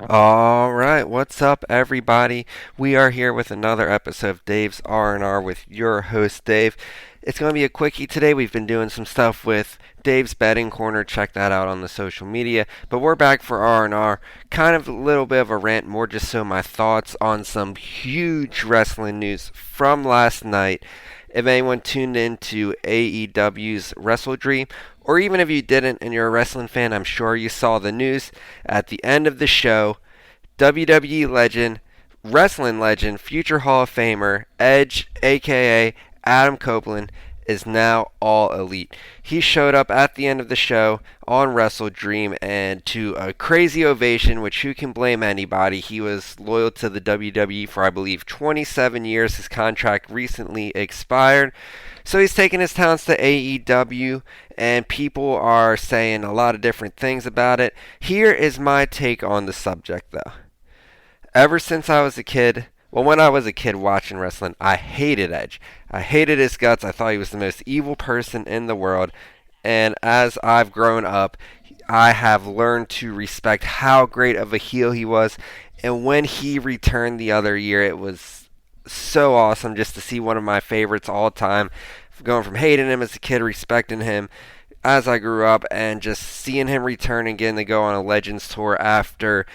All right, what's up, everybody? We are here with another episode of Dave's R&R with your host, Dave. It's going to be a quickie today. We've been doing some stuff with Dave's Betting Corner. Check that out on the social media. But we're back for R&R. Kind of a little bit of a rant, more just so my thoughts on some huge wrestling news from last night. If anyone tuned into AEW's Wrestledream, or even if you didn't and you're a wrestling fan, I'm sure you saw the news at the end of the show. WWE legend, wrestling legend, future Hall of Famer, Edge, aka Adam Copeland, is now all elite. He showed up at the end of the show on Wrestledream and to a crazy ovation, which who can blame anybody. He was loyal to the WWE for, I believe, 27 years. His contract recently expired. So he's taking his talents to AEW, and people are saying a lot of different things about it. Here is my take on the subject, though. Ever since I was a kid, well, when I was a kid watching wrestling, I hated Edge. I hated his guts. I thought he was the most evil person in the world. And as I've grown up, I have learned to respect how great of a heel he was. And when he returned the other year, it was so awesome just to see one of my favorites all time. Going from hating him as a kid, respecting him as I grew up, and just seeing him return again to go on a Legends tour after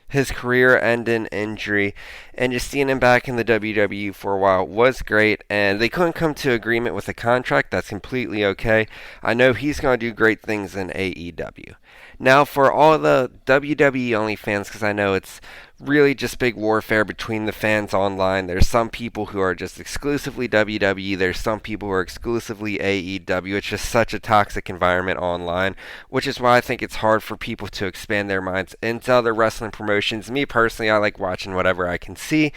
his career-ending injury, and just seeing him back in the WWE for a while was great. And they couldn't come to agreement with a contract. That's completely okay. I know he's going to do great things in AEW. Now, for all the WWE only fans, because I know it's really just big warfare between the fans online. There's some people who are just exclusively WWE. There's some people who are exclusively AEW. It's just such a toxic environment online, which is why I think it's hard for people to expand their minds into other wrestling promotions. Me personally, I like watching whatever I can see.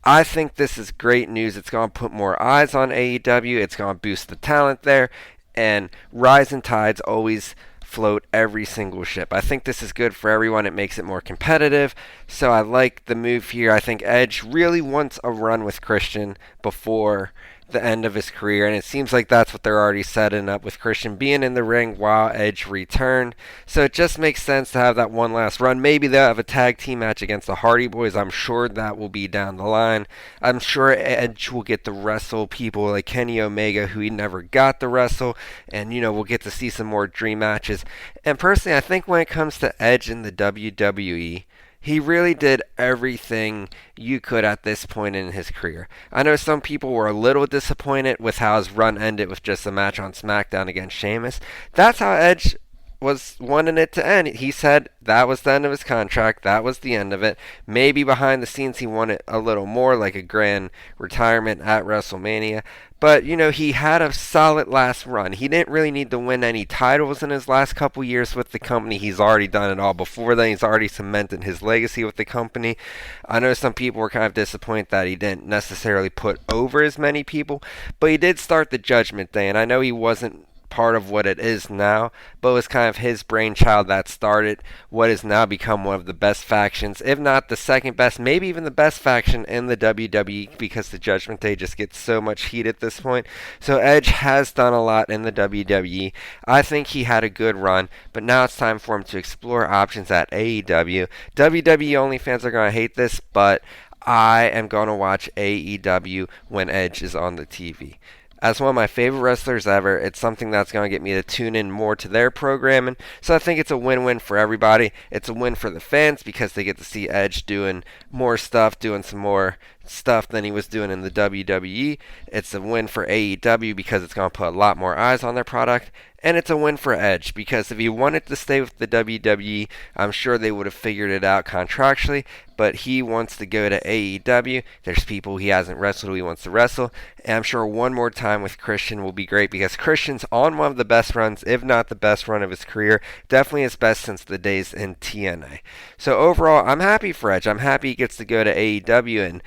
I think this is great news. It's going to put more eyes on AEW. It's going to boost the talent there. And rising tides always float every single ship. I think this is good for everyone. It makes it more competitive. So I like the move here. I think Edge really wants a run with Christian before the end of his career, and it seems like that's what they're already setting up with Christian being in the ring while Edge returned. So it just makes sense to have that one last run. Maybe they'll have a tag team match against the Hardy Boys. I'm sure that will be down the line. I'm sure Edge will get to wrestle people like Kenny Omega, who he never got to wrestle, and we'll get to see some more dream matches. And personally, I think when it comes to Edge in the WWE, he really did everything you could at this point in his career. I know some people were a little disappointed with how his run ended with just a match on SmackDown against Sheamus. That's how Edge was wanting it to end. He said that was the end of his contract. That was the end of it. Maybe behind the scenes he wanted a little more, like a grand retirement at WrestleMania. But, he had a solid last run. He didn't really need to win any titles in his last couple years with the company. He's already done it all before then. He's already cemented his legacy with the company. I know some people were kind of disappointed that he didn't necessarily put over as many people, but he did start the Judgment Day, and I know he wasn't part of what it is now, but it was kind of his brainchild that started what has now become one of the best factions, if not the second best, maybe even the best faction in the WWE, because the Judgment Day just gets so much heat at this point. So Edge has done a lot in the WWE. I think he had a good run, but now it's time for him to explore options at AEW. WWE only fans are going to hate this, but I am going to watch AEW when Edge is on the TV. As one of my favorite wrestlers ever, it's something that's going to get me to tune in more to their programming. So I think it's a win-win for everybody. It's a win for the fans because they get to see Edge doing more stuff, doing some more stuff than he was doing in the WWE. It's a win for AEW because it's going to put a lot more eyes on their product. And it's a win for Edge because if he wanted to stay with the WWE, I'm sure they would have figured it out contractually. But he wants to go to AEW. There's people he hasn't wrestled who he wants to wrestle. And I'm sure one more time with Christian will be great because Christian's on one of the best runs, if not the best run of his career. Definitely his best since the days in TNA. So overall, I'm happy for Edge. I'm happy he gets to go to AEW and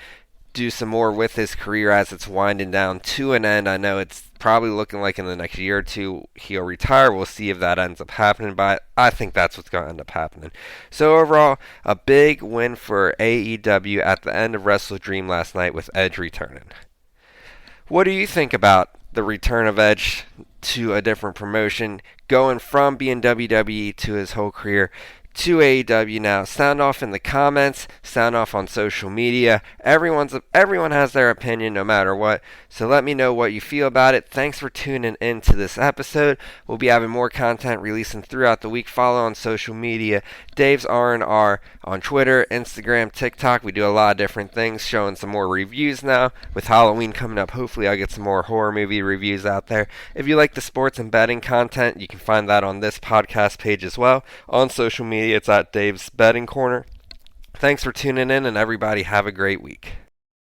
do some more with his career as it's winding down to an end. I know it's probably looking like in the next year or two he'll retire. We'll see if that ends up happening, but I think that's what's going to end up happening. So overall, a big win for AEW at the end of Wrestledream last night with Edge returning. What do you think about the return of Edge to a different promotion, going from being WWE to his whole career, to AEW now. Sound off in the comments, sound off on social media. Everyone has their opinion no matter what. So let me know what you feel about it. Thanks for tuning in to this episode. We'll be having more content releasing throughout the week. Follow on social media. Dave's R&R on Twitter, Instagram, TikTok. We do a lot of different things, showing some more reviews now. With Halloween coming up, hopefully I'll get some more horror movie reviews out there. If you like the sports and betting content, you can find that on this podcast page as well. On social media, it's at Dave's Betting Corner. Thanks for tuning in, and everybody have a great week.